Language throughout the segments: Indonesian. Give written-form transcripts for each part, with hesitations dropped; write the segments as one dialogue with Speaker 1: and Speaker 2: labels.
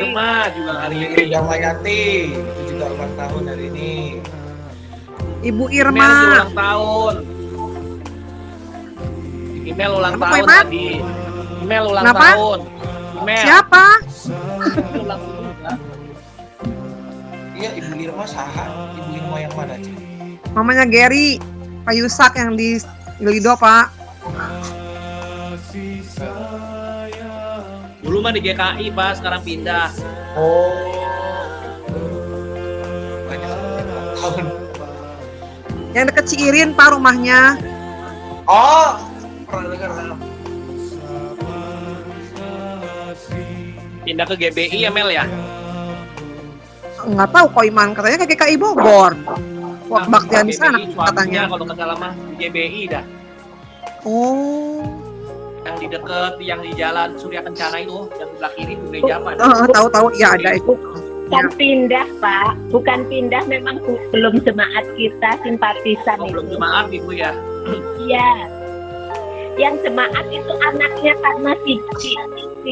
Speaker 1: Irma juga hari ini.
Speaker 2: Jamayati itu juga ulang tahun hari ini.
Speaker 3: Ibu
Speaker 1: Email
Speaker 3: Irma.
Speaker 1: ulang tahun. Email ulang
Speaker 3: Apa,
Speaker 1: tahun
Speaker 3: Pak?
Speaker 1: tadi. Email ulang
Speaker 3: Kenapa?
Speaker 1: tahun. Email.
Speaker 3: Siapa?
Speaker 1: Ulang tahun juga.
Speaker 2: Iya, Ibu Irma saha. Ibu Irma yang mana, Cik?
Speaker 3: Mamanya Gary, Pak Yusak yang di Lido, Pak.
Speaker 1: Dulu mah di GKI, Pak, sekarang pindah.
Speaker 2: Oh. Banyak ulang tahun.
Speaker 3: Yang deket Ciirin, Pak, rumahnya.
Speaker 2: Oh, pernah dengar.
Speaker 1: Pindah ke GBI ya, Mel ya?
Speaker 3: Nggak tahu kok Iman, katanya ke GKI Bogor. Wah, baktian di sana
Speaker 1: GBI, suaminya
Speaker 3: katanya.
Speaker 1: kalau nggak salah mah GBI dah.
Speaker 3: Oh.
Speaker 1: Yang di deket, yang di jalan Surya Kencana itu, yang sebelah kiri itu gereja apa?
Speaker 3: Tahu-tahu ya ada itu.
Speaker 4: Bukan pindah, Pak. Bukan pindah, memang belum jemaat kita, simpatisan
Speaker 1: Oh,
Speaker 4: itu.
Speaker 1: belum jemaat gitu ya?
Speaker 4: Iya. Yang jemaat itu anaknya karena si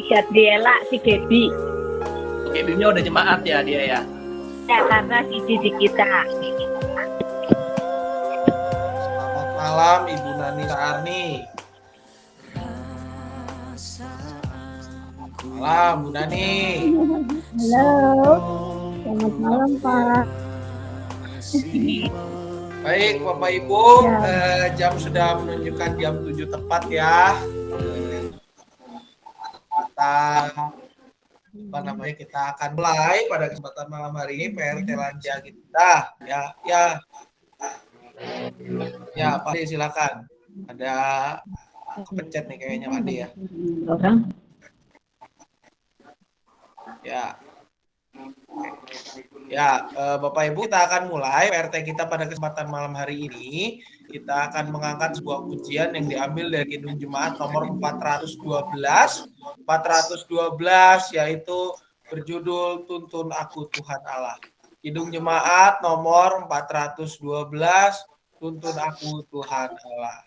Speaker 4: Gabriela, si Gaby.
Speaker 1: GBI-nya udah jemaat ya dia ya?
Speaker 4: Ya, karena si Cici kita.
Speaker 2: Selamat malam Ibu Nani Arni. Malam Bu Nani.
Speaker 4: Halo. Selamat malam, Pak.
Speaker 2: Baik Bapak Ibu, jam sudah menunjukkan jam 7 tepat ya. Kita akan mulai pada kesempatan malam hari ini PRT Lanja kita. Ya Pak Ade silakan. Ada kepencet nih kayaknya Pak Ade ya. Bapak Ibu, kita akan mulai PRT kita pada kesempatan malam hari ini. Kita akan mengangkat sebuah pujian yang diambil dari Kidung Jemaat nomor 412. 412 yaitu berjudul Tuntun Aku Tuhan Allah. Kidung Jemaat nomor 412, Tuntun Aku Tuhan Allah.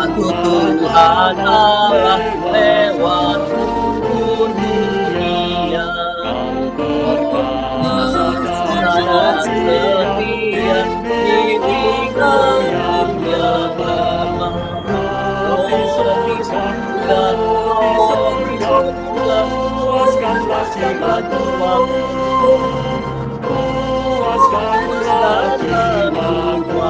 Speaker 1: Aku Tuhan Allah lewat dunia, sangat setia diri karunia Bapa. Dan puaskanlah jiwa tuaku, puaskanlah jiwaku.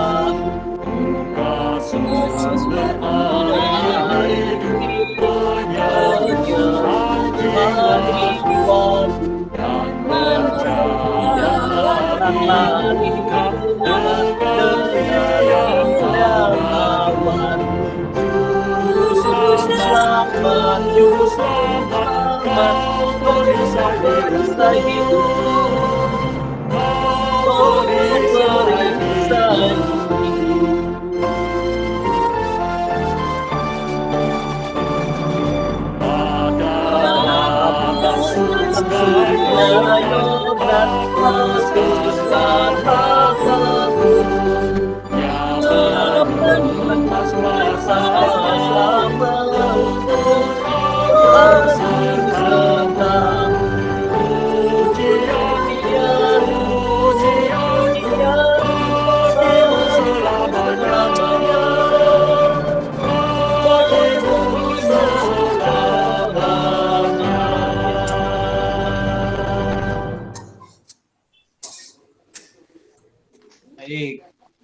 Speaker 2: Baik,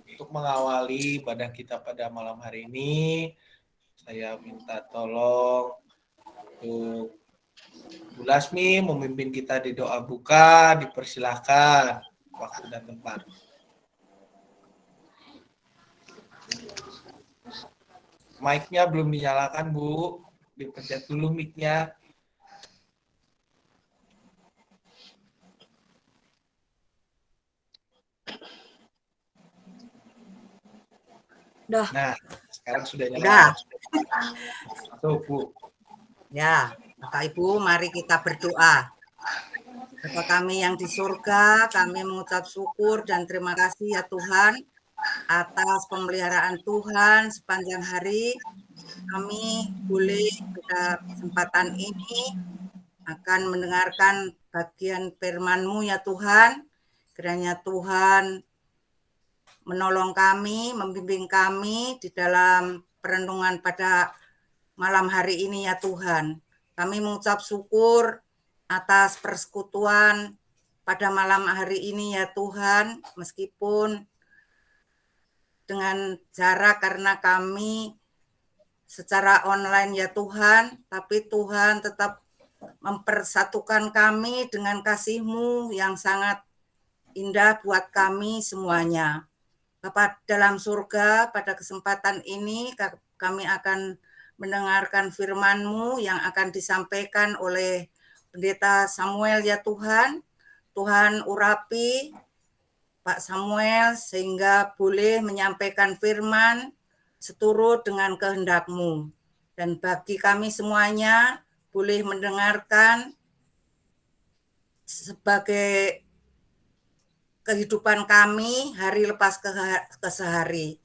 Speaker 2: untuk mengawali ibadah kita pada malam hari ini, saya minta tolong untuk Bu Lasmi memimpin kita di doa buka, dipersilahkan waktu dan tempat. Mic-nya belum dinyalakan, Bu. Dipencet dulu mic-nya. Nah, sekarang sudah nyala. Tuh, Bu.
Speaker 5: Ya, Bapak Ibu, mari kita berdoa. Bapa kami yang di surga, kami mengucap syukur dan terima kasih ya Tuhan atas pemeliharaan Tuhan sepanjang hari. Kami boleh pada kesempatan ini akan mendengarkan bagian firman-Mu ya Tuhan. Kiranya Tuhan menolong kami, membimbing kami di dalam perenungan pada malam hari ini ya Tuhan. Kami mengucap syukur atas persekutuan pada malam hari ini ya Tuhan, meskipun dengan jarak karena kami secara online ya Tuhan, tapi Tuhan tetap mempersatukan kami dengan kasih-Mu yang sangat indah buat kami semuanya. Bapa dalam surga, pada kesempatan ini kami akan mendengarkan firman-Mu yang akan disampaikan oleh Pendeta Samuel ya Tuhan. Tuhan urapi Pak Samuel sehingga boleh menyampaikan firman seturut dengan kehendak-Mu. Dan bagi kami semuanya boleh mendengarkan sebagai kehidupan kami hari lepas ke sehari.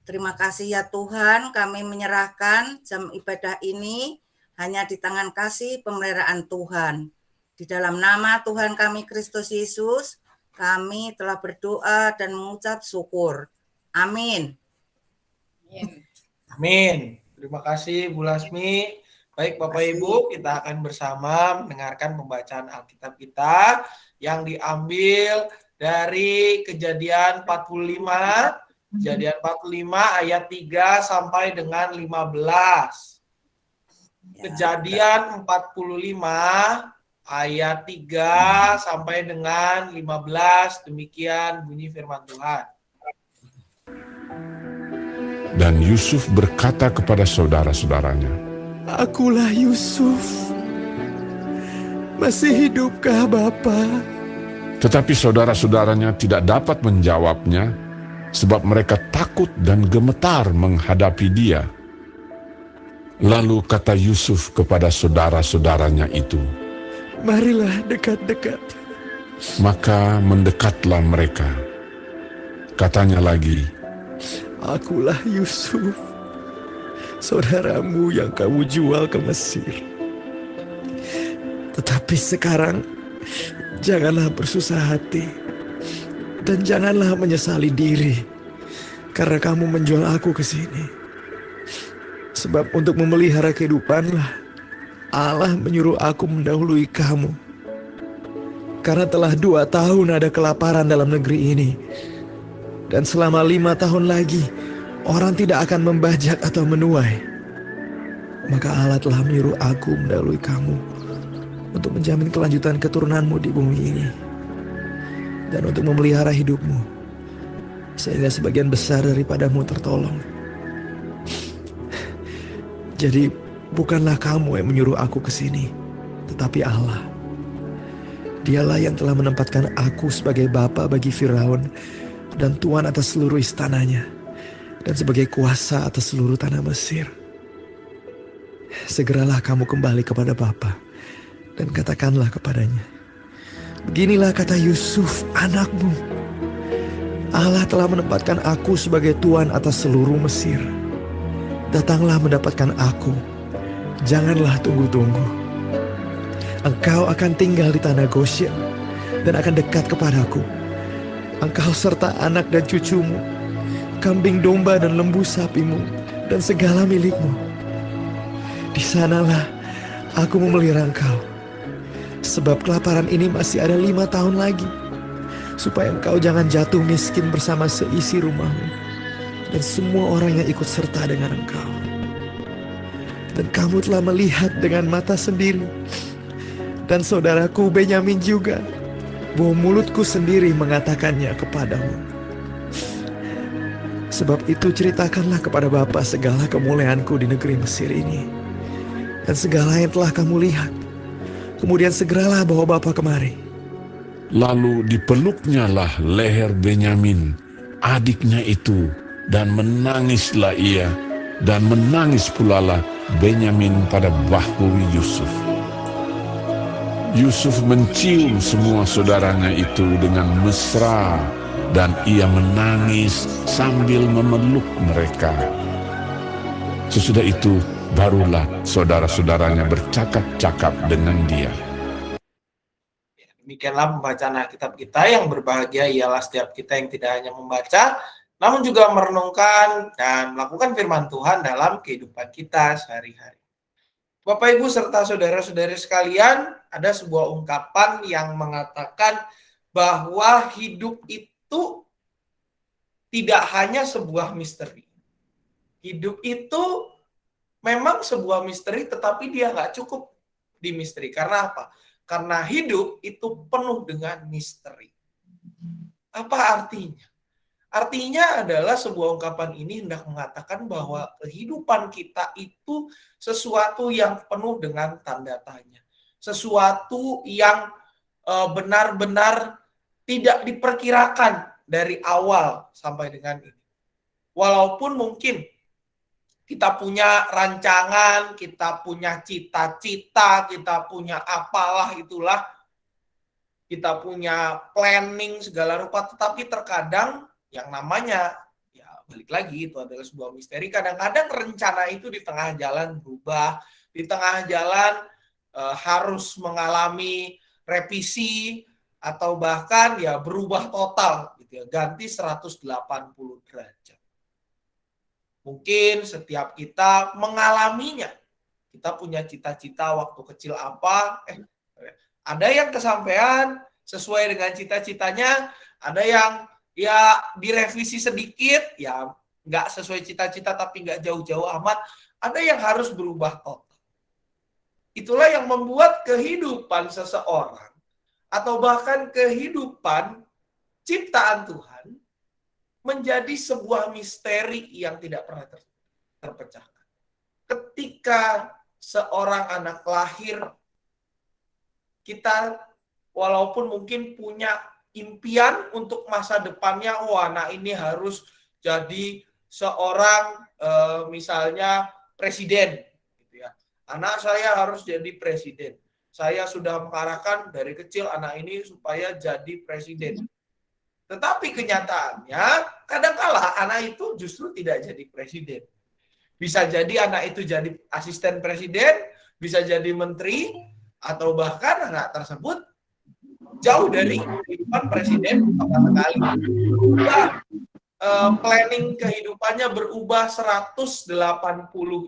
Speaker 5: Terima kasih ya Tuhan, kami menyerahkan jam ibadah ini hanya di tangan kasih pemeliharaan Tuhan. Di dalam nama Tuhan kami Kristus Yesus, kami telah berdoa dan mengucap syukur. Amin.
Speaker 2: Amin. Terima kasih Bu Lasmi. Baik Bapak Ibu, kita akan bersama mendengarkan pembacaan Alkitab kita yang diambil dari Kejadian 45, Kejadian 45 ayat 3 sampai dengan 15. Kejadian 45 ayat 3 sampai dengan 15. Demikian bunyi firman Tuhan.
Speaker 6: Dan Yusuf berkata kepada saudara-saudaranya,
Speaker 7: "Akulah Yusuf. Masih hidupkah Bapa?"
Speaker 6: Tetapi saudara-saudaranya tidak dapat menjawabnya, sebab mereka takut dan gemetar menghadapi dia. Lalu kata Yusuf kepada saudara-saudaranya itu,
Speaker 7: "Marilah dekat-dekat."
Speaker 6: Maka mendekatlah mereka. Katanya lagi,
Speaker 7: "Akulah Yusuf, saudaramu yang kamu jual ke Mesir. Tetapi sekarang janganlah bersusah hati dan janganlah menyesali diri karena kamu menjual aku ke sini. Sebab untuk memelihara kehidupanlah Allah menyuruh aku mendahului kamu. Karena telah 2 tahun ada kelaparan dalam negeri ini, dan selama 5 tahun lagi orang tidak akan membajak atau menuai. Maka Allah telah menyuruh aku mendahului kamu untuk menjamin kelanjutan keturunanmu di bumi ini, dan untuk memelihara hidupmu, sehingga sebagian besar daripadamu tertolong. Jadi bukanlah kamu yang menyuruh aku ke sini, tetapi Allah. Dialah yang telah menempatkan aku sebagai bapa bagi Firaun dan tuan atas seluruh istananya, dan sebagai kuasa atas seluruh tanah Mesir. Segeralah kamu kembali kepada Bapa dan katakanlah kepadanya, beginilah kata Yusuf anakmu, Allah telah menempatkan aku sebagai tuan atas seluruh Mesir. Datanglah mendapatkan aku, janganlah tunggu-tunggu. Engkau akan tinggal di tanah Goshen dan akan dekat kepadaku. Engkau serta anak dan cucumu, kambing domba dan lembu sapimu, dan segala milikmu. Di sanalah aku memelihara engkau, sebab kelaparan ini masih ada 5 tahun lagi, supaya engkau jangan jatuh miskin bersama seisi rumahmu dan semua orang yang ikut serta dengan engkau. Dan kamu telah melihat dengan mata sendiri, dan saudaraku Benyamin juga, bahwa mulutku sendiri mengatakannya kepadamu. Sebab itu ceritakanlah kepada Bapa segala kemuliaanku di negeri Mesir ini, dan segala yang telah kamu lihat. Kemudian segeralah bawa Bapa kemari."
Speaker 6: lalu dipeluknyalah leher Benyamin, adiknya itu, dan menangislah ia, dan menangis pulalah Benyamin pada bahu Yusuf. Yusuf mencium semua saudaranya itu dengan mesra, dan ia menangis sambil memeluk mereka. Sesudah itu, barulah saudara-saudaranya bercakap-cakap dengan dia.
Speaker 2: Demikianlah pembacaan Alkitab kita. Yang berbahagia ialah setiap kita yang tidak hanya membaca, namun juga merenungkan dan melakukan firman Tuhan dalam kehidupan kita sehari-hari. Bapak, Ibu, serta saudara-saudari sekalian, ada sebuah ungkapan yang mengatakan bahwa hidup itu tidak hanya sebuah misteri. Hidup itu memang sebuah misteri, tetapi dia nggak cukup di misteri. Karena apa? Karena hidup itu penuh dengan misteri. Apa artinya? Artinya adalah sebuah ungkapan ini hendak mengatakan bahwa kehidupan kita itu sesuatu yang penuh dengan tanda tanya. Sesuatu yang benar-benar tidak diperkirakan dari awal sampai dengan ini. Walaupun mungkin kita punya rancangan, kita punya cita-cita, kita punya apalah itulah, kita punya planning segala rupa, tetapi terkadang yang namanya, ya balik lagi, itu adalah sebuah misteri. Kadang-kadang rencana itu di tengah jalan berubah, di tengah jalan harus mengalami revisi, atau bahkan ya berubah total, gitu ya, ganti 180 derajat. Mungkin setiap kita mengalaminya. Kita punya cita-cita waktu kecil apa, ada yang kesampaian sesuai dengan cita-citanya, ada yang ya direvisi sedikit, ya nggak sesuai cita-cita tapi nggak jauh-jauh amat, ada yang harus berubah total. Itulah yang membuat kehidupan seseorang atau bahkan kehidupan ciptaan Tuhan menjadi sebuah misteri yang tidak pernah terpecahkan. Ketika seorang anak lahir, kita walaupun mungkin punya impian untuk masa depannya, anak ini harus jadi seorang misalnya presiden, gitu ya. Anak saya harus jadi presiden. Saya sudah mengarahkan dari kecil anak ini supaya jadi presiden. Tetapi kenyataannya kadangkala anak itu justru tidak jadi presiden. Bisa jadi anak itu jadi asisten presiden, bisa jadi menteri, atau bahkan anak tersebut jauh dari kehidupan presiden sama sekali. Planning kehidupannya berubah 180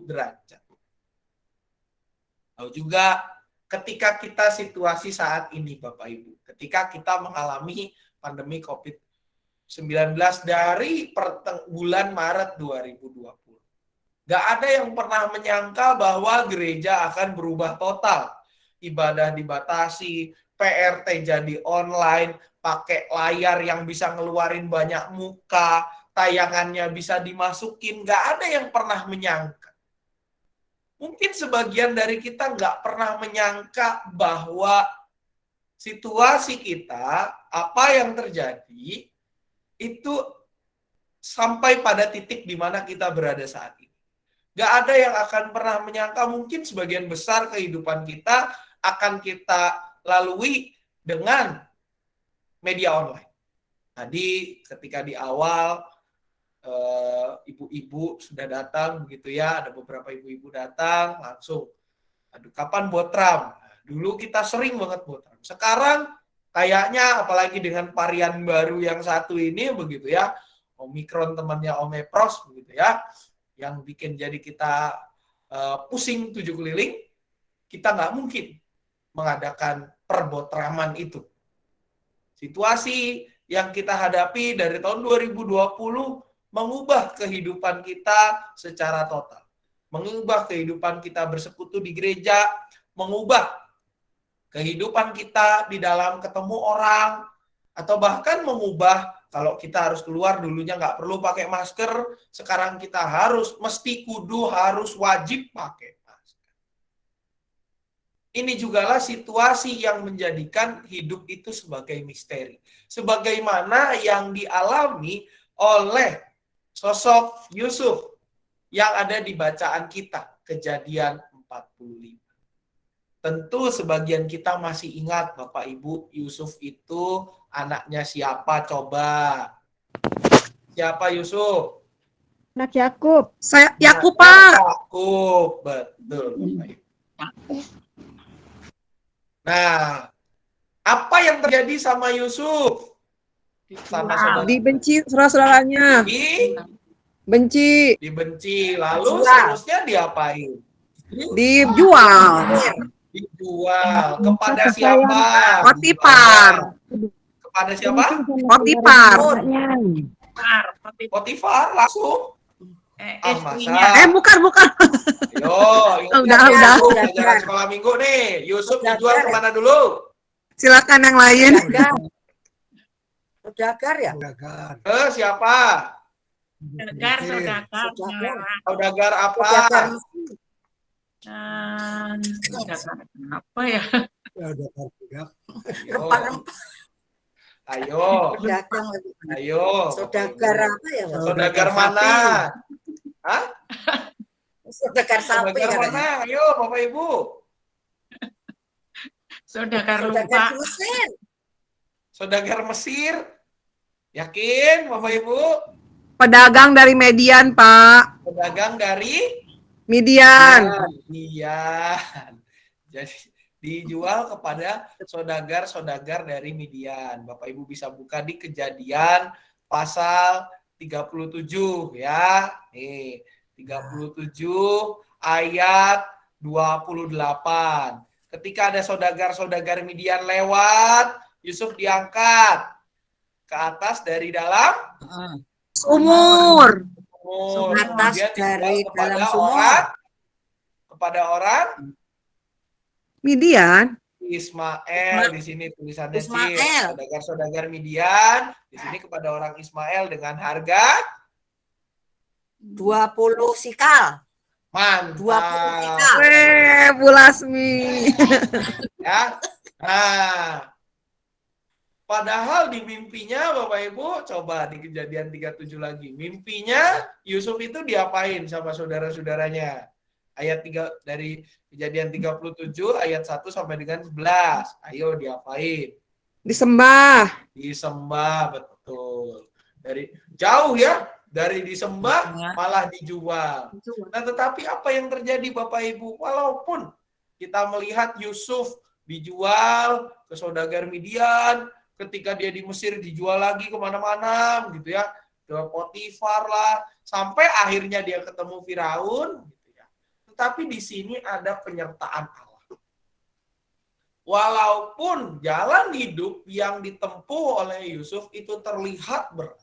Speaker 2: derajat. Lalu juga ketika kita situasi saat ini, Bapak Ibu, ketika kita mengalami pandemi COVID-19 dari bulan Maret 2020. Gak ada yang pernah menyangka bahwa gereja akan berubah total. Ibadah dibatasi, PRT jadi online, pakai layar yang bisa ngeluarin banyak muka, tayangannya bisa dimasukin. Gak ada yang pernah menyangka. Mungkin sebagian dari kita nggak pernah menyangka bahwa situasi kita, apa yang terjadi, itu sampai pada titik di mana kita berada saat ini. Nggak ada yang akan pernah menyangka mungkin sebagian besar kehidupan kita akan kita lalui dengan media online. Tadi ketika di awal, ibu-ibu sudah datang begitu ya, ada beberapa ibu-ibu datang langsung, aduh kapan botram? Dulu kita sering banget botram. Sekarang kayaknya apalagi dengan varian baru yang satu ini begitu ya, Omikron temannya Omepros begitu ya, yang bikin jadi kita pusing 7 keliling, kita nggak mungkin mengadakan perbotraman itu. Situasi yang kita hadapi dari tahun 2020 mengubah kehidupan kita secara total. Mengubah kehidupan kita bersekutu di gereja, mengubah kehidupan kita di dalam ketemu orang, atau bahkan mengubah kalau kita harus keluar dulunya nggak perlu pakai masker, sekarang kita harus, mesti kudu harus wajib pakai masker. Ini jugalah situasi yang menjadikan hidup itu sebagai misteri. Sebagaimana yang dialami oleh sosok Yusuf yang ada di bacaan kita, Kejadian 45. Tentu sebagian kita masih ingat Bapak Ibu, Yusuf itu anaknya siapa coba? Siapa Yusuf?
Speaker 8: Anak Yakub.
Speaker 3: Saya Yakub,
Speaker 2: Anaknya
Speaker 3: Pak.
Speaker 2: Yakub, betul Bapak Ibu. Nah, apa yang terjadi sama Yusuf? Sama saudara
Speaker 3: Dibenci saudara-saudaranya. Benci.
Speaker 2: dibenci, lalu
Speaker 5: Jual.
Speaker 2: seterusnya diapain?
Speaker 3: Dijual.
Speaker 2: Dijual kepada siapa?
Speaker 3: Potifar.
Speaker 2: Kepada siapa?
Speaker 3: Potifar.
Speaker 2: Potifar langsung.
Speaker 1: Istrinya.
Speaker 3: Bukan.
Speaker 2: Yo,
Speaker 3: Udah.
Speaker 2: Pelajaran sekolah minggu nih. Yusuf dijual kemana dulu?
Speaker 3: Silakan yang lain.
Speaker 5: Saudagar ya?
Speaker 2: Siapa?
Speaker 1: Saudagar.
Speaker 2: Saudagar apa?
Speaker 5: Saudagar
Speaker 1: Saudagar apa ya?
Speaker 2: Yo,
Speaker 5: rempah-rempah.
Speaker 2: ayo,
Speaker 5: Pedagang.
Speaker 2: ayo.
Speaker 5: Saudagar apa ya? Pak?
Speaker 2: Saudagar mana? Hah?
Speaker 5: Saudagar sapi
Speaker 2: Saudagar
Speaker 5: katanya.
Speaker 2: mana? Ayo, Bapak Ibu.
Speaker 1: Saudagar
Speaker 5: Saudagar
Speaker 1: lupa.
Speaker 5: di Mesir.
Speaker 2: Saudagar Mesir. Yakin, Bapak Ibu?
Speaker 3: Pedagang dari Median, Pak.
Speaker 2: Pedagang dari
Speaker 3: Midian.
Speaker 2: Midian. Jadi dijual kepada saudagar-saudagar dari Midian. Bapak Ibu bisa buka di Kejadian pasal 37 ya. Nih, 37 ayat 28. Ketika ada saudagar-saudagar Midian lewat, Yusuf diangkat ke atas dari dalam
Speaker 3: Umur.
Speaker 2: sumur.
Speaker 5: Atas
Speaker 2: Kemudian
Speaker 5: dari
Speaker 2: dijual kepada
Speaker 5: dalam sumur.
Speaker 2: orang
Speaker 3: Midian.
Speaker 2: Ismail. Di sini tulisannya sih
Speaker 5: Ismail.
Speaker 2: saudagar-saudagar Midian. Di sini kepada orang Ismail dengan harga
Speaker 5: 20 sikal. 20
Speaker 2: mantap.
Speaker 5: sikal.
Speaker 3: Bu Lasmi.
Speaker 2: Ya. Nah, padahal di mimpinya Bapak Ibu, coba di Kejadian 37 lagi. Mimpinya Yusuf itu diapain sama saudara-saudaranya? Ayat 3 dari Kejadian 37 ayat 1 sampai dengan 11. Ayo diapain?
Speaker 3: Disembah.
Speaker 2: Disembah, betul. Dari jauh ya, dari disembah malah dijual. Nah, tetapi apa yang terjadi Bapak Ibu? Walaupun kita melihat Yusuf dijual ke saudagar Midian, ketika dia di Mesir dijual lagi kemana-mana gitu ya, ke Potifar lah, sampai akhirnya dia ketemu Firaun gitu ya. Tetapi di sini ada penyertaan Allah. Walaupun jalan hidup yang ditempuh oleh Yusuf itu terlihat berat,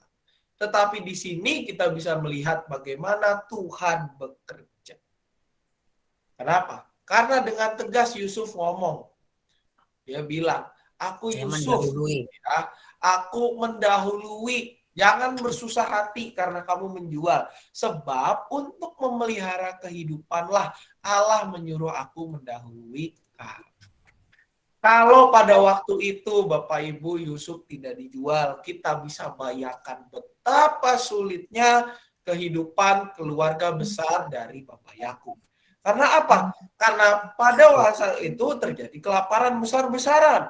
Speaker 2: tetapi di sini kita bisa melihat bagaimana Tuhan bekerja. Kenapa? Karena dengan tegas Yusuf ngomong. Dia bilang, aku Yusuf, ya, aku mendahului. Jangan bersusah hati karena kamu menjual. Sebab untuk memelihara kehidupanlah Allah menyuruh aku mendahului kamu. Kalau pada waktu itu Bapak Ibu Yusuf tidak dijual, kita bisa bayangkan betapa sulitnya kehidupan keluarga besar dari Bapak Yakub. Karena apa? Karena pada masa itu terjadi kelaparan besar-besaran.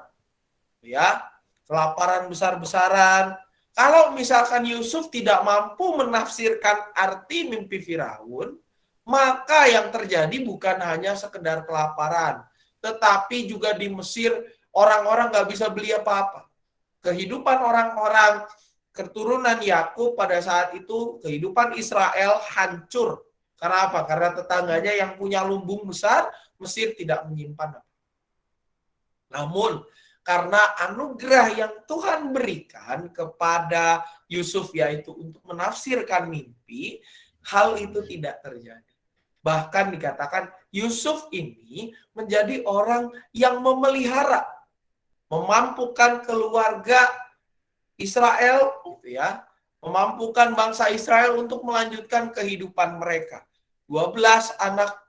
Speaker 2: Ya, kelaparan besar-besaran. Kalau misalkan Yusuf tidak mampu menafsirkan arti mimpi Firaun, maka yang terjadi bukan hanya sekedar kelaparan, tetapi juga di Mesir orang-orang nggak bisa beli apa-apa. Kehidupan orang-orang keturunan Yakub pada saat itu, kehidupan Israel hancur. Karena apa? Karena tetangganya yang punya lumbung besar, Mesir tidak menyimpan apa. Namun, karena anugerah yang Tuhan berikan kepada Yusuf, yaitu untuk menafsirkan mimpi, hal itu tidak terjadi. Bahkan dikatakan Yusuf ini menjadi orang yang memelihara, memampukan keluarga Israel, gitu ya, memampukan bangsa Israel untuk melanjutkan kehidupan mereka. 12 anak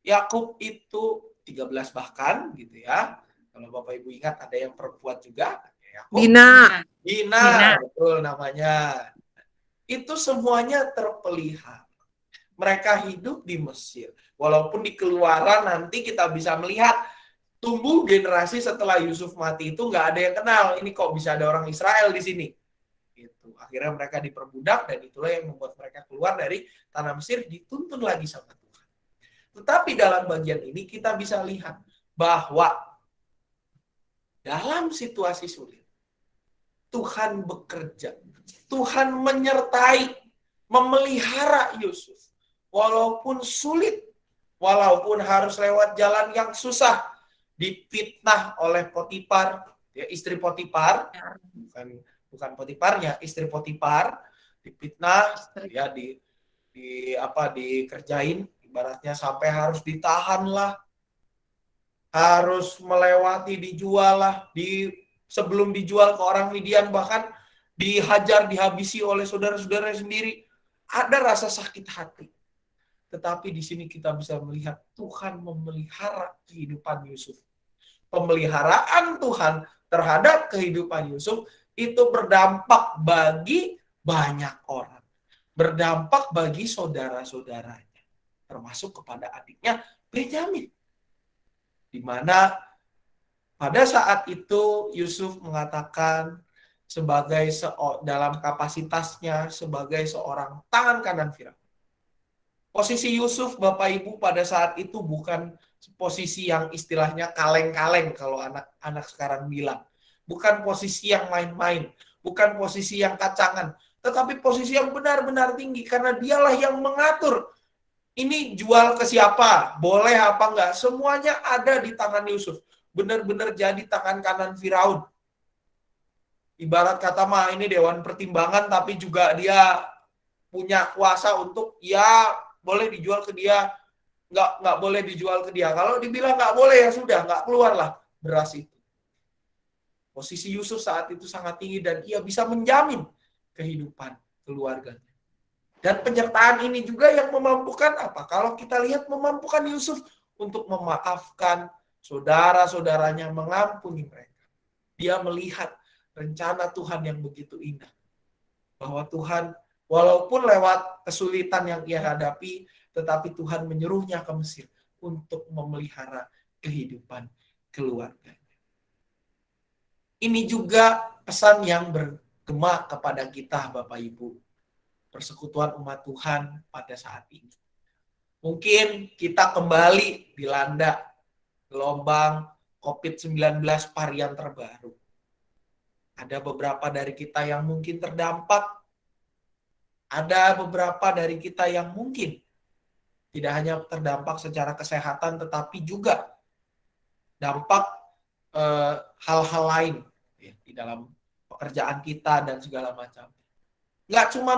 Speaker 2: Yakub itu, 13 bahkan, gitu ya. Kalau Bapak Ibu ingat ada yang perempuan juga, Yakub. Dina, betul namanya. Itu semuanya terpelihara. Mereka hidup di Mesir. Walaupun di Keluaran nanti kita bisa melihat tumbuh generasi setelah Yusuf mati itu nggak ada yang kenal. Ini kok bisa ada orang Israel di sini? Gitu. Akhirnya mereka diperbudak dan itulah yang membuat mereka keluar dari tanah Mesir, dituntun lagi sama Tuhan. Tetapi dalam bagian ini kita bisa lihat bahwa dalam situasi sulit Tuhan bekerja. Tuhan menyertai, memelihara Yusuf. Walaupun sulit, walaupun harus lewat jalan yang susah, difitnah oleh Potifar, ya, istri Potifar, bukan Potifarnya, istri Potifar, difitnah, ya dikerjain, ibaratnya sampai harus ditahan lah, harus melewati, dijual lah, sebelum dijual ke orang Midian bahkan dihajar, dihabisi oleh saudara-saudara sendiri. Ada rasa sakit hati. Tetapi di sini kita bisa melihat Tuhan memelihara kehidupan Yusuf. Pemeliharaan Tuhan terhadap kehidupan Yusuf itu berdampak bagi banyak orang. Berdampak bagi saudara-saudaranya. Termasuk kepada adiknya Benyamin. Di mana pada saat itu Yusuf mengatakan dalam kapasitasnya sebagai seorang tangan kanan Firaun. Posisi Yusuf, Bapak Ibu, pada saat itu bukan posisi yang istilahnya kaleng-kaleng kalau anak-anak sekarang bilang. Bukan posisi yang main-main, bukan posisi yang kacangan, tetapi posisi yang benar-benar tinggi karena dialah yang mengatur. Ini jual ke siapa, boleh apa enggak, semuanya ada di tangan Yusuf. Benar-benar jadi tangan kanan Firaun. Ibarat kata mah ini dewan pertimbangan, tapi juga dia punya kuasa untuk ya boleh dijual ke dia, nggak boleh dijual ke dia. Kalau dibilang nggak boleh ya sudah, nggak keluarlah beras itu. Posisi Yusuf saat itu sangat tinggi dan ia bisa menjamin kehidupan keluarganya. Dan penyertaan ini juga yang memampukan apa? Kalau kita lihat memampukan Yusuf untuk memaafkan saudara-saudaranya, mengampuni mereka. Dia melihat rencana Tuhan yang begitu indah. Bahwa Tuhan walaupun lewat kesulitan yang ia hadapi, tetapi Tuhan menyuruhnya ke Mesir untuk memelihara kehidupan keluarganya. Ini juga pesan yang bergema kepada kita, Bapak Ibu. Persekutuan umat Tuhan pada saat ini. Mungkin kita kembali dilanda gelombang COVID-19 varian terbaru. Ada beberapa dari kita yang mungkin terdampak. Ada beberapa dari kita yang mungkin tidak hanya terdampak secara kesehatan, tetapi juga dampak hal-hal lain ya, di dalam pekerjaan kita dan segala macam. Nggak cuma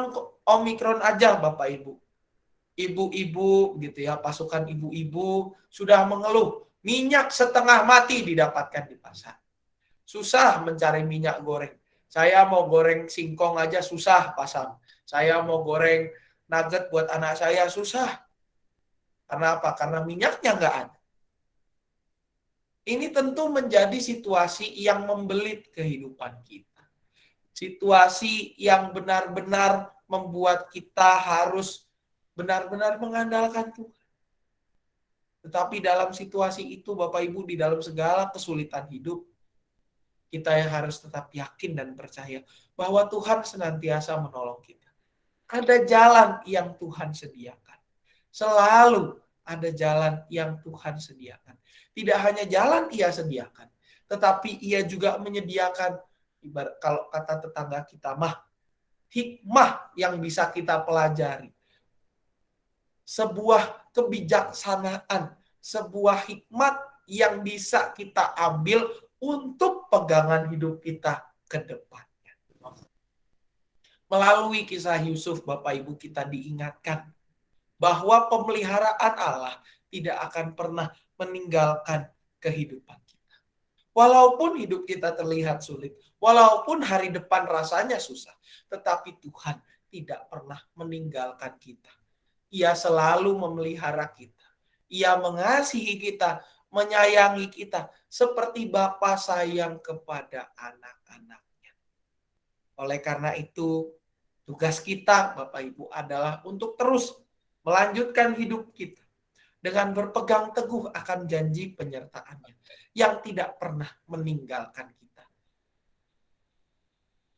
Speaker 2: Omikron aja, Bapak Ibu. Ibu-ibu gitu ya, pasukan ibu-ibu sudah mengeluh. Minyak setengah mati didapatkan di pasar. Susah mencari minyak goreng. Saya mau goreng singkong aja susah pasang. Saya mau goreng nugget buat anak saya susah. Karena apa? Karena minyaknya nggak ada. Ini tentu menjadi situasi yang membelit kehidupan kita. Situasi yang benar-benar membuat kita harus benar-benar mengandalkan Tuhan. Tetapi dalam situasi itu, Bapak Ibu, di dalam segala kesulitan hidup, kita yang harus tetap yakin dan percaya bahwa Tuhan senantiasa menolong kita. Ada jalan yang Tuhan sediakan. Selalu ada jalan yang Tuhan sediakan. Tidak hanya jalan Ia sediakan, tetapi Ia juga menyediakan, ibarat kalau kata tetangga kita mah, hikmah yang bisa kita pelajari. Sebuah kebijaksanaan, sebuah hikmat yang bisa kita ambil untuk pegangan hidup kita ke depannya. Melalui kisah Yusuf, Bapak Ibu, kita diingatkan bahwa pemeliharaan Allah tidak akan pernah meninggalkan kehidupan kita. Walaupun hidup kita terlihat sulit, walaupun hari depan rasanya susah, tetapi Tuhan tidak pernah meninggalkan kita. Ia selalu memelihara kita. Ia mengasihi kita, menyayangi kita, seperti Bapa sayang kepada anak-anaknya. Oleh karena itu, tugas kita, Bapak Ibu, adalah untuk terus melanjutkan hidup kita. dengan berpegang teguh akan janji penyertaannya yang tidak pernah meninggalkan kita.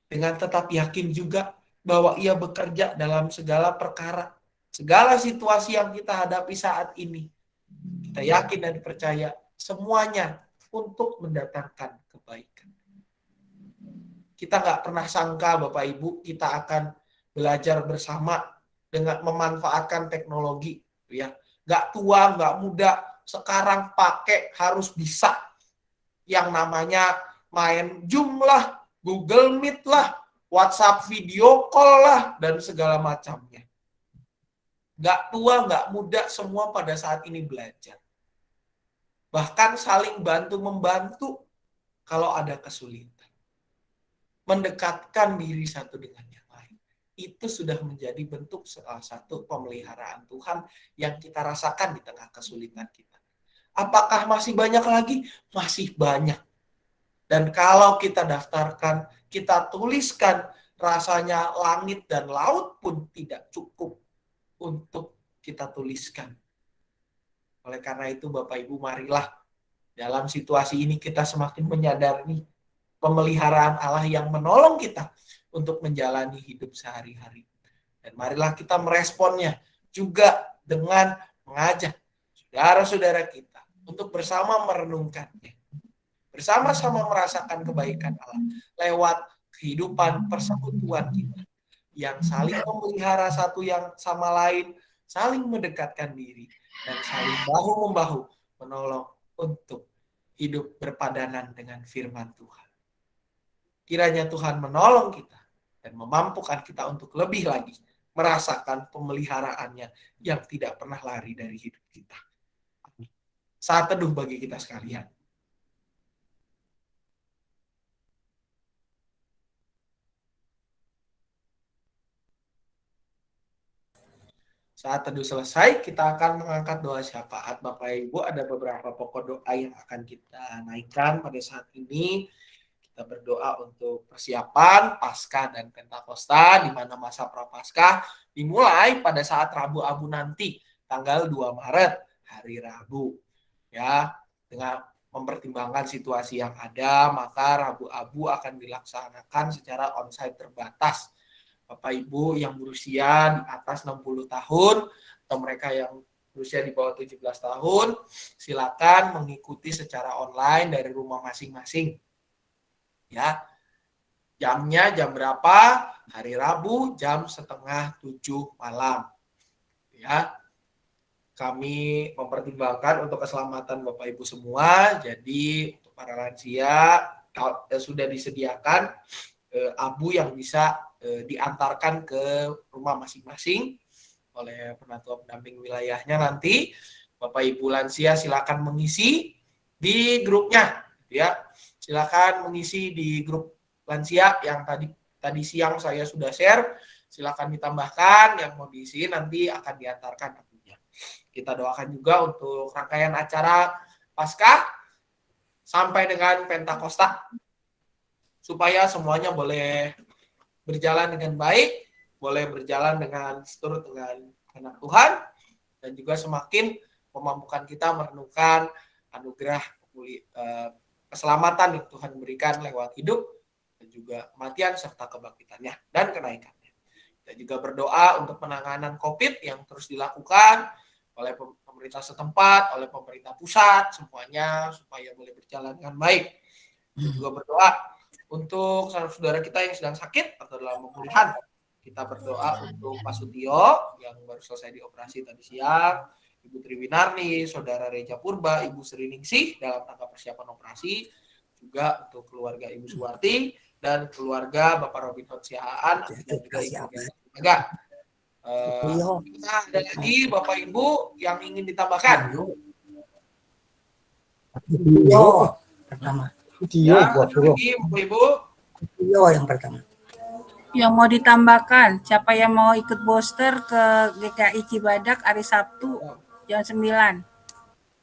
Speaker 2: Dengan tetap yakin juga bahwa Ia bekerja dalam segala perkara, segala situasi yang kita hadapi saat ini. Kita yakin dan percaya semuanya untuk mendatangkan kebaikan. Kita nggak pernah sangka Bapak Ibu kita akan belajar bersama dengan memanfaatkan teknologi, ya. Nggak tua, nggak muda, sekarang pakai harus bisa. Yang namanya main Zoom lah, Google Meet lah, WhatsApp video call lah, dan segala macamnya. Nggak tua, nggak muda, semua pada saat ini belajar. Bahkan saling bantu-membantu kalau ada kesulitan. Mendekatkan diri satu dengan yang lain. Itu sudah menjadi bentuk salah satu pemeliharaan Tuhan yang kita rasakan di tengah kesulitan kita. Apakah masih banyak lagi? Masih banyak. Dan kalau kita daftarkan, kita tuliskan, rasanya langit dan laut pun tidak cukup untuk kita tuliskan. Oleh karena itu Bapak Ibu, marilah dalam situasi ini kita semakin menyadari pemeliharaan Allah yang menolong kita untuk menjalani hidup sehari-hari. Dan marilah kita meresponnya juga dengan mengajak saudara-saudara kita untuk bersama merenungkannya. Bersama-sama merasakan kebaikan Allah lewat kehidupan persekutuan kita yang saling memelihara satu yang sama lain, saling mendekatkan diri, dan saling bahu-membahu menolong untuk hidup berpadanan dengan firman Tuhan. Kiranya Tuhan menolong kita dan memampukan kita untuk lebih lagi merasakan pemeliharaannya yang tidak pernah lari dari hidup kita. Saat teduh bagi kita sekalian. Saat teduh selesai, kita akan mengangkat doa syafaat. Bapak Ibu, ada beberapa pokok doa yang akan kita naikkan pada saat ini. Kita berdoa untuk persiapan Paskah dan Pentakosta, di mana masa Prapaskah dimulai pada saat Rabu Abu nanti, tanggal 2 Maret, hari Rabu. Ya, dengan mempertimbangkan situasi yang ada, maka Rabu Abu akan dilaksanakan secara onsite terbatas. Bapak Ibu yang berusia di atas 60 tahun atau mereka yang berusia di bawah 17 tahun, silakan mengikuti secara online dari rumah masing-masing. Ya, jamnya jam berapa? Hari Rabu jam 6:30 malam. Ya, kami mempertimbangkan untuk keselamatan Bapak Ibu semua. Jadi untuk para lansia sudah disediakan abu yang bisa diantarkan ke rumah masing-masing oleh penatua pendamping wilayahnya nanti. Bapak Ibu lansia silakan mengisi di grupnya, ya. Silakan mengisi di grup lansia yang tadi siang saya sudah share. Silakan ditambahkan yang mau diisi, nanti akan diantarkan tentunya. Kita doakan juga untuk rangkaian acara Paskah sampai dengan Pentakosta supaya semuanya boleh berjalan dengan baik, boleh berjalan dengan seturut dengan kehendak Tuhan, dan juga semakin memampukan kita merenungkan anugerah keselamatan yang Tuhan berikan lewat hidup dan juga kematian serta kebangkitannya dan kenaikannya. Kita juga berdoa untuk penanganan COVID yang terus dilakukan oleh pemerintah setempat, oleh pemerintah pusat, semuanya supaya boleh berjalan dengan baik. Kita juga berdoa untuk saudara kita yang sedang sakit atau dalam pemulihan. Kita berdoa untuk Pak Sutio yang baru selesai dioperasi tadi siang, Ibu Triwinarni, Saudara Reja Purba, Ibu Sri Ningsih dalam rangka persiapan operasi, juga untuk keluarga Ibu Suwarti dan keluarga Bapak Robinson Sihaan dan juga Ibu Jaga. Kita ada lagi Bapak Ibu yang ingin ditambahkan?
Speaker 9: Pertama.
Speaker 2: Ya, ada lagi Bapak Ibu?
Speaker 9: Yang pertama. Yang mau ditambahkan, siapa yang mau ikut booster ke GKI Cibadak hari Sabtu jam 9.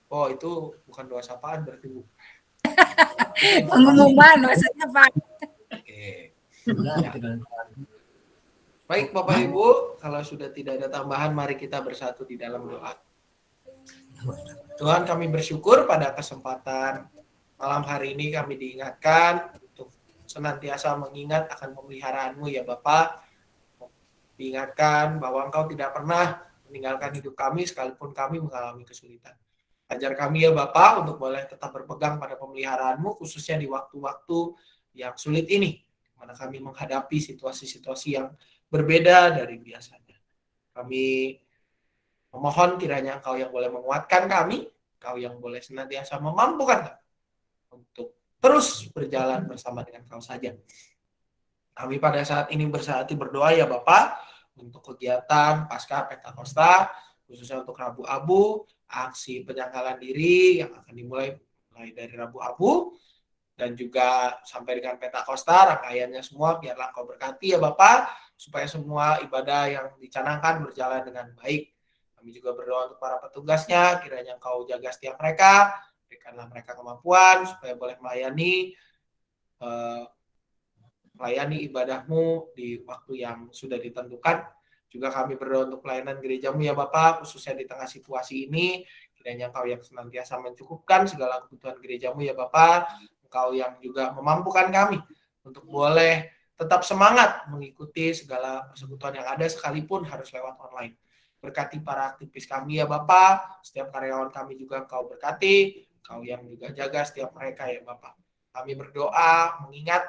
Speaker 2: Oh, itu bukan doa sapaan berarti, Bu.
Speaker 9: Pengumuman maksudnya, Pak.
Speaker 2: Oke. Ya. Baik Bapak Ibu, kalau sudah tidak ada tambahan, mari kita bersatu di dalam doa. Tuhan, kami bersyukur pada kesempatan malam hari ini kami diingatkan untuk senantiasa mengingat akan pemeliharaan-Mu ya Bapa. Diingatkan bahwa Engkau tidak pernah meninggalkan hidup kami sekalipun kami mengalami kesulitan. Ajar kami ya Bapa untuk boleh tetap berpegang pada pemeliharaan-Mu khususnya di waktu-waktu yang sulit ini, mana kami menghadapi situasi-situasi yang berbeda dari biasanya. Kami memohon kiranya Engkau yang boleh menguatkan kami, Engkau yang boleh senantiasa memampukan kami untuk terus berjalan bersama dengan Engkau saja. Kami pada saat ini bersatu berdoa ya Bapa untuk kegiatan Pasca Pentakosta, khususnya untuk Rabu Abu, aksi penyangkalan diri yang akan dimulai dari Rabu Abu, dan juga sampai dengan Pentakosta, rangkaiannya semua biarlah Engkau berkati ya Bapa, supaya semua ibadah yang dicanangkan berjalan dengan baik. Kami juga berdoa untuk para petugasnya, kiranya Engkau jaga setiap mereka, berikanlah mereka kemampuan supaya boleh melayani ibadah-Mu di waktu yang sudah ditentukan. Juga kami berdoa untuk pelayanan gereja-Mu ya Bapak, khususnya di tengah situasi ini, kiranya Engkau yang senantiasa mencukupkan segala kebutuhan gereja-Mu ya Bapak, Engkau yang juga memampukan kami untuk boleh tetap semangat mengikuti segala persekutuan yang ada sekalipun harus lewat online. Berkati para aktivis kami ya Bapak, setiap karyawan kami juga Engkau berkati, Engkau yang juga jaga setiap mereka ya Bapak. Kami berdoa mengingat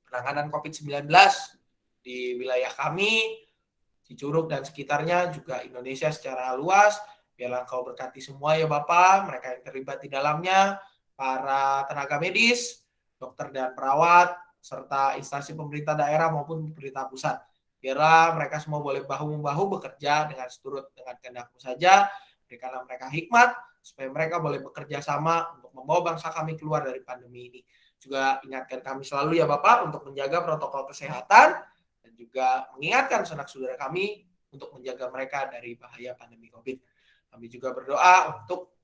Speaker 2: penanganan COVID-19 di wilayah kami, di Curug dan sekitarnya, juga Indonesia secara luas. Biarlah Engkau berkati semua ya Bapak, mereka yang terlibat di dalamnya, para tenaga medis, dokter dan perawat, serta instansi pemerintah daerah maupun pemerintah pusat. Biarlah mereka semua boleh bahu-membahu bekerja dengan seturut dengan kehendak-Mu saja. Berikanlah mereka hikmat, supaya mereka boleh bekerja sama untuk membawa bangsa kami keluar dari pandemi ini. Juga ingatkan kami selalu ya Bapak untuk menjaga protokol kesehatan, dan juga mengingatkan sanak saudara kami untuk menjaga mereka dari bahaya pandemi COVID. Kami juga berdoa untuk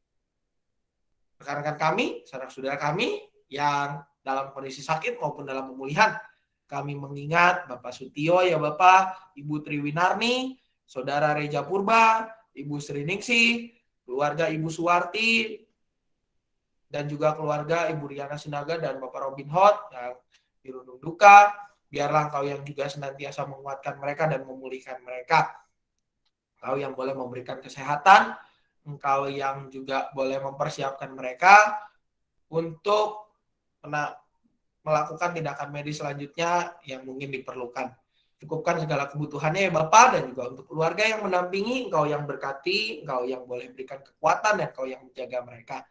Speaker 2: rekan-rekan kami, sanak saudara kami yang dalam kondisi sakit maupun dalam pemulihan. Kami mengingat Bapak Sutio ya Bapak, Ibu Triwinarni, Saudara Reja Purba, Ibu Sri Ningsih, keluarga Ibu Suwarti, dan juga keluarga Ibu Riana Sinaga dan Bapak Robin Hood yang dirundung duka. Biarlah Engkau yang juga senantiasa menguatkan mereka dan memulihkan mereka. Engkau yang boleh memberikan kesehatan, Engkau yang juga boleh mempersiapkan mereka untuk melakukan tindakan medis selanjutnya yang mungkin diperlukan. Cukupkan segala kebutuhannya ya Bapak, dan juga untuk keluarga yang mendampingi, Engkau yang berkati, Engkau yang boleh berikan kekuatan, dan Engkau yang menjaga mereka.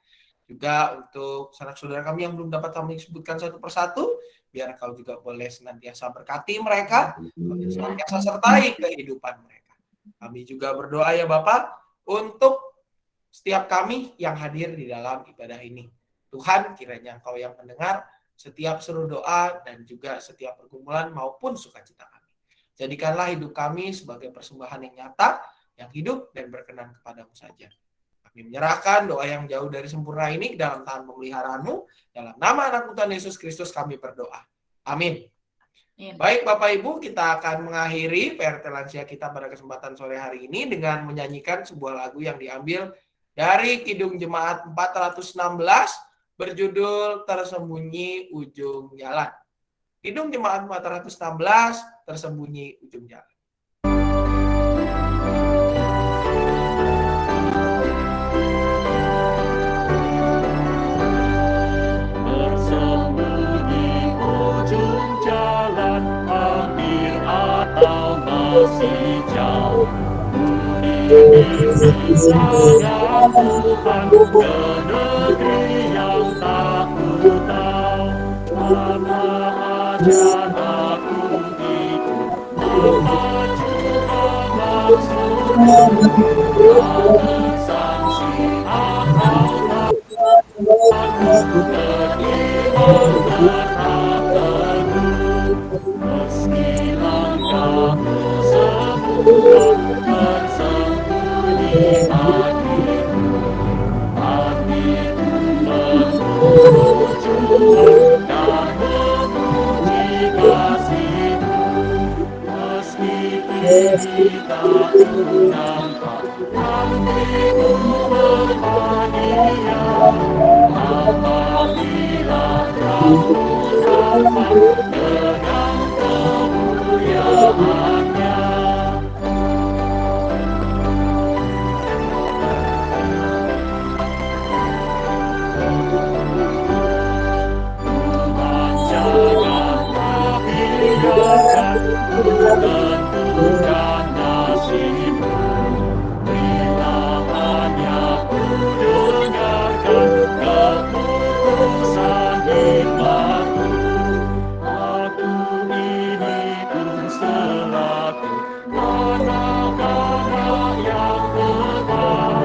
Speaker 2: Juga untuk sanak saudara kami yang belum dapat kami sebutkan satu persatu, biar Engkau juga boleh senantiasa berkati mereka, senantiasa sertai kehidupan mereka. Kami juga berdoa ya Bapak untuk setiap kami yang hadir di dalam ibadah ini. Tuhan, kiranya Engkau yang mendengar setiap seru doa dan juga setiap pergumulan maupun sukacita kami. Jadikanlah hidup kami sebagai persembahan yang nyata, yang hidup dan berkenan kepadamu saja. Kami menyerahkan doa yang jauh dari sempurna ini dalam tangan pemeliharaan-Mu. Dalam nama anak Tuhan Yesus Kristus kami berdoa. Amin. Baik Bapak Ibu, kita akan mengakhiri PRT Lansia kita pada kesempatan sore hari ini dengan menyanyikan sebuah lagu yang diambil dari Kidung Jemaat 416 berjudul Tersembunyi Ujung Jalan. Kidung Jemaat 416, Tersembunyi Ujung Jalan.
Speaker 10: Tersembunyi ujung jalan, hampir atau masih jauh. Sayang Tuhan ke negeri yang tak ku tahu, karena ajaranku itu memajukan maksudmu, namun sanksi akal takut beriman tetap teguh, meski langkahmu semua tersembunyi hatiku, hatiku memuji dan memuji kasih-Mu, meski kini tak ku nampak hatiku berhadiah, apabila kamu rapat dengan kemuliaannya. Tuhan janganlah biarkan ku tentukan nasibmu, bila hanya ku dengarkan keputusan hikmatmu. Aku ini pun selaku anak-anak yang lemah,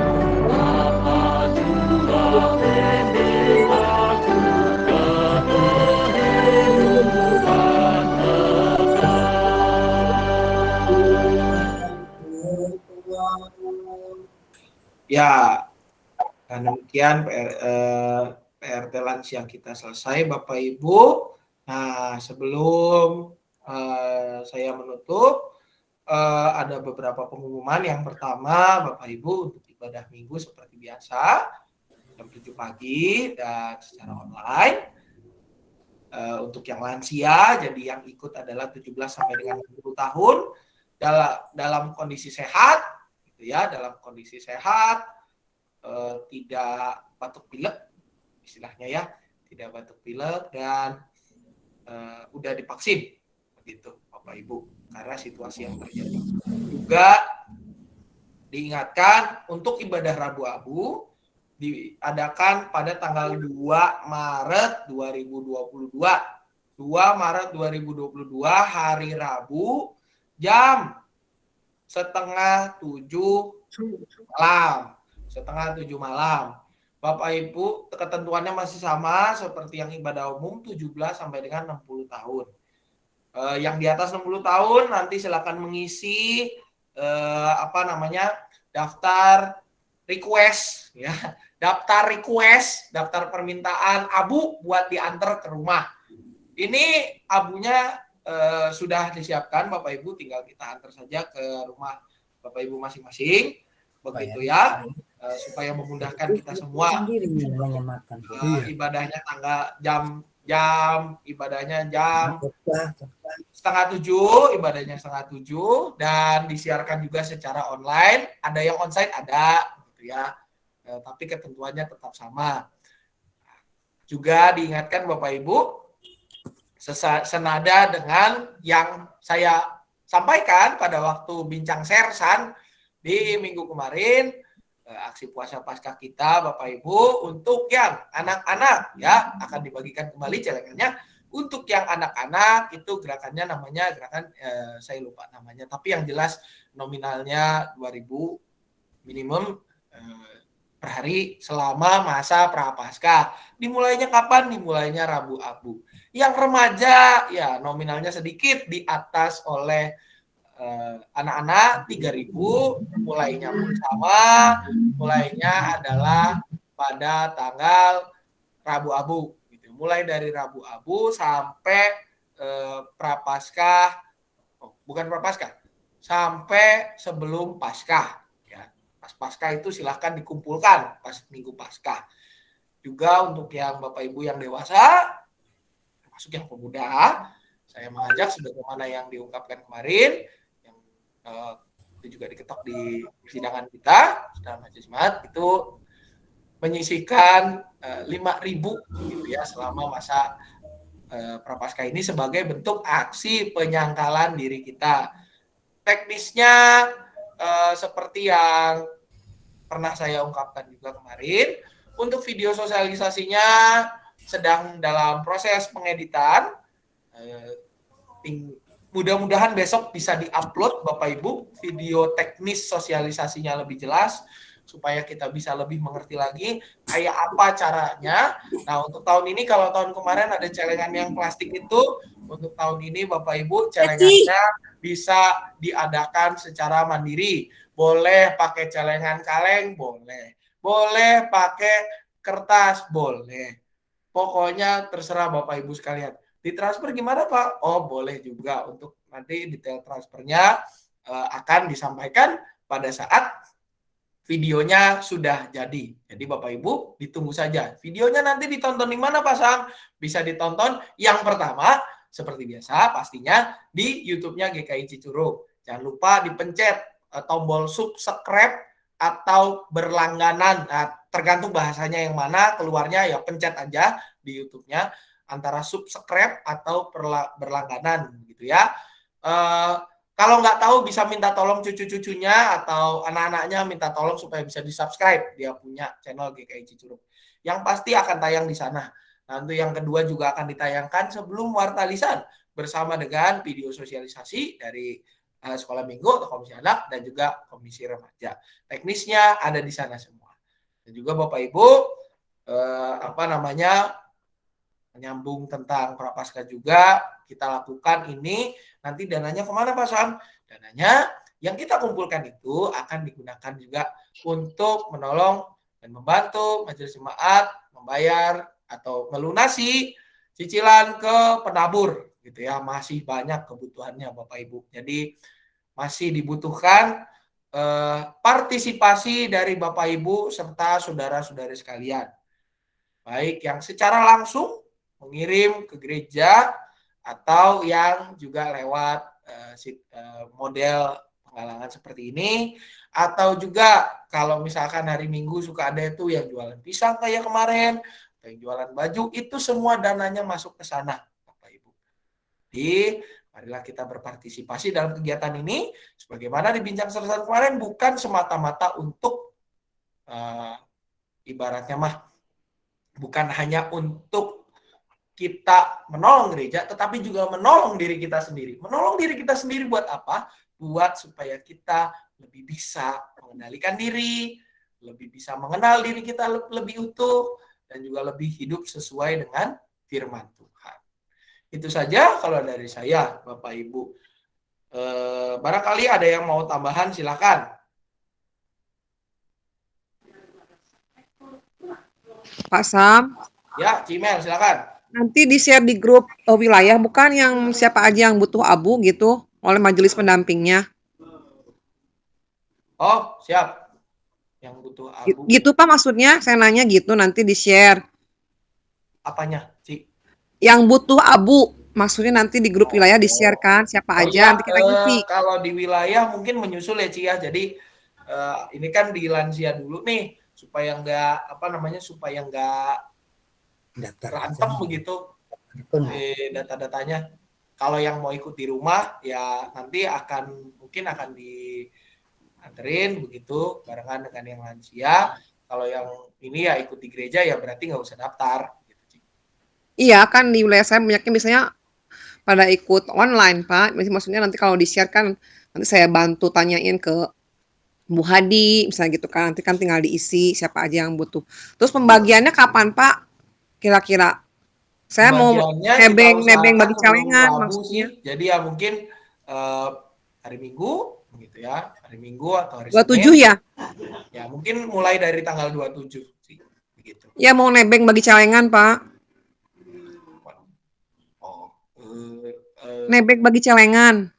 Speaker 10: apa jua bimbing aku ke kehidupan kekal.
Speaker 2: Ya, dan demikian PRT lansia kita selesai, Bapak Ibu. Nah, sebelum saya menutup, ada beberapa pengumuman. Yang pertama, Bapak Ibu, untuk ibadah minggu seperti biasa, jam 7 pagi dan secara online. Untuk yang lansia, jadi yang ikut adalah 17 sampai dengan 60 tahun dalam kondisi sehat, gitu ya, dalam kondisi sehat, tidak batuk pilek, istilahnya ya, tidak batuk pilek dan udah divaksin, begitu Bapak Ibu, karena situasi yang terjadi. Juga diingatkan untuk ibadah Rabu Abu diadakan pada tanggal 2 Maret 2022. 2 Maret 2022 hari Rabu jam setengah 7 malam. Setengah 7 malam. Bapak Ibu, ketentuannya masih sama seperti yang ibadah umum 17 sampai dengan 60 tahun. Yang di atas 60 tahun nanti silakan mengisi daftar request ya. Daftar request, daftar permintaan abu buat diantar ke rumah. Ini abunya sudah disiapkan, Bapak Ibu, tinggal kita antar saja ke rumah Bapak Ibu masing-masing. Begitu ya. Supaya memudahkan kita semua. Ibadahnya ibadahnya jam setengah 7, ibadahnya setengah 7 dan disiarkan juga secara online. Ada yang onsite ada, gitu ya. Tapi ketentuannya tetap sama. Juga diingatkan Bapak Ibu, senada dengan yang saya sampaikan pada waktu bincang sersan di minggu kemarin, aksi puasa Paskah kita Bapak Ibu, untuk yang anak-anak ya akan dibagikan kembali celengannya. Untuk yang anak-anak itu gerakannya namanya gerakan saya lupa namanya, tapi yang jelas nominalnya 2.000 minimum per hari selama masa Prapaskah. Dimulainya kapan? Dimulainya Rabu Abu. Yang remaja ya nominalnya sedikit di atas oleh anak-anak 3.000, mulainya pun sama, mulainya adalah pada tanggal Rabu Abu, gitu. Mulai dari Rabu Abu sampai Prapaskah, bukan Prapaskah, sampai sebelum Paskah. Ya, pas Paskah itu silahkan dikumpulkan pas Minggu Paskah. Juga untuk yang Bapak Ibu yang dewasa, termasuk yang pemuda, saya mengajak sebagaimana yang diungkapkan kemarin. Itu juga diketok di persidangan kita dalam majelis jemaat, itu menyisihkan 5.000 gitu ya selama masa Prapaskah ini sebagai bentuk aksi penyangkalan diri kita. Teknisnya seperti yang pernah saya ungkapkan juga kemarin, untuk video sosialisasinya sedang dalam proses pengeditan. Mudah-mudahan besok bisa diupload Bapak Ibu video teknis sosialisasinya lebih jelas supaya kita bisa lebih mengerti lagi kayak apa caranya. Nah, untuk tahun ini kalau tahun kemarin ada celengan yang plastik itu, untuk tahun ini Bapak Ibu celengannya bisa diadakan secara mandiri. Boleh pakai celengan kaleng, boleh. Boleh pakai kertas, boleh. Pokoknya terserah Bapak Ibu sekalian. Ditransfer gimana Pak? Oh boleh juga. Untuk nanti detail transfernya akan disampaikan pada saat videonya sudah jadi. Jadi Bapak Ibu ditunggu saja. Videonya nanti ditonton di mana Pak Sam? Bisa ditonton yang pertama seperti biasa pastinya di YouTube-nya GKI Cicurug. Jangan lupa dipencet tombol subscribe atau berlangganan. Nah, tergantung bahasanya yang mana, keluarnya ya pencet aja di YouTube-nya antara subscribe atau berlangganan gitu ya. Kalau nggak tahu bisa minta tolong cucu-cucunya atau anak-anaknya minta tolong supaya bisa di-subscribe. Dia punya channel GKI Cicurug. Yang pasti akan tayang di sana. Nanti yang kedua juga akan ditayangkan sebelum Warta Lisan bersama dengan video sosialisasi dari Sekolah Minggu atau Komisi Anak dan juga Komisi Remaja. Teknisnya ada di sana semua. Dan juga Bapak Ibu menyambung tentang Prapaskah juga kita lakukan ini. Nanti dananya kemana Pak Sam? Dananya yang kita kumpulkan itu akan digunakan juga untuk menolong dan membantu majelis jemaat membayar atau melunasi cicilan ke penabur gitu ya. Masih banyak kebutuhannya Bapak Ibu. Jadi masih dibutuhkan partisipasi dari Bapak Ibu serta saudara-saudari sekalian. Baik yang secara langsung mengirim ke gereja atau yang juga lewat model penggalangan seperti ini, atau juga kalau misalkan hari Minggu suka ada itu yang jualan pisang kayak kemarin, atau yang jualan baju, itu semua dananya masuk ke sana Bapak Ibu. Jadi marilah kita berpartisipasi dalam kegiatan ini sebagaimana dibincang seru-seru kemarin, bukan semata-mata untuk ibaratnya bukan hanya untuk kita menolong gereja, tetapi juga menolong diri kita sendiri. Menolong diri kita sendiri buat apa? Buat supaya kita lebih bisa mengendalikan diri, lebih bisa mengenal diri kita lebih utuh, dan juga lebih hidup sesuai dengan firman Tuhan. Itu saja kalau dari saya, Bapak Ibu. Barangkali ada yang mau tambahan, silakan.
Speaker 3: Pak Sam.
Speaker 2: Ya, Cimel, silakan.
Speaker 3: Nanti di-share di grup wilayah, bukan yang siapa aja yang butuh abu gitu oleh majelis pendampingnya.
Speaker 2: Oh, siap. Yang butuh abu.
Speaker 3: Gitu Pak maksudnya, saya nanya gitu, nanti di-share.
Speaker 2: Apanya, Ci?
Speaker 3: Yang butuh abu, maksudnya nanti di grup wilayah di-share kan, siapa aja,
Speaker 2: iya,
Speaker 3: nanti kita ngisi.
Speaker 2: Kalau di wilayah mungkin menyusul ya Ci ya, jadi ini kan di lansia dulu nih, supaya nggak berantem begitu data-datanya. Kalau yang mau ikut di rumah ya nanti mungkin akan dianterin begitu barengan dengan yang lansia. Kalau yang ini ya ikut di gereja ya berarti nggak usah daftar.
Speaker 3: Iya kan di wilayah saya banyaknya biasanya pada ikut online Pak. Maksudnya nanti kalau di-share kan nanti saya bantu tanyain ke Bu Hadi misalnya gitu kan. Nanti kan tinggal diisi siapa aja yang butuh. Terus pembagiannya kapan Pak? Kira-kira saya mau nebeng bagi celengan maksudnya.
Speaker 2: Jadi ya mungkin hari Minggu gitu ya, hari Minggu atau hari
Speaker 3: 27
Speaker 2: Senin.
Speaker 3: Ya?
Speaker 2: Ya mungkin mulai dari tanggal 27 sih begitu.
Speaker 3: Ya mau nebeng bagi celengan Pak. Nebeng bagi celengan.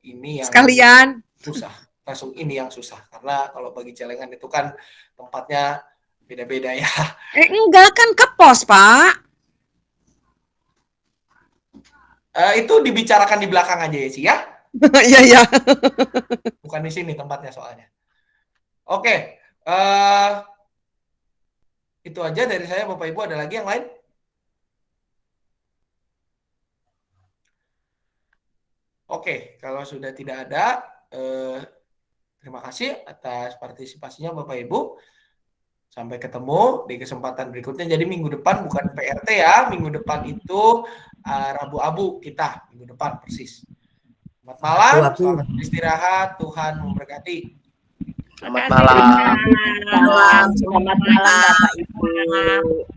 Speaker 2: Ini yang
Speaker 3: sekalian
Speaker 2: susah. Langsung ini yang susah karena kalau bagi celengan itu kan tempatnya beda-beda ya.
Speaker 3: Enggak kan ke pos, Pak.
Speaker 2: Itu dibicarakan di belakang aja ya, sih ya.
Speaker 3: Iya, iya.
Speaker 2: Bukan di sini tempatnya soalnya. Oke. Itu aja dari saya, Bapak Ibu. Ada lagi yang lain? Oke, kalau sudah tidak ada, terima kasih atas partisipasinya Bapak Ibu. Sampai ketemu di kesempatan berikutnya. Jadi minggu depan bukan PRT ya. Minggu depan itu Rabu Abu kita. Minggu depan persis. Selamat malam. Selamat istirahat. Tuhan memberkati.
Speaker 1: Selamat malam.
Speaker 4: Selamat malam Bapak Ibu.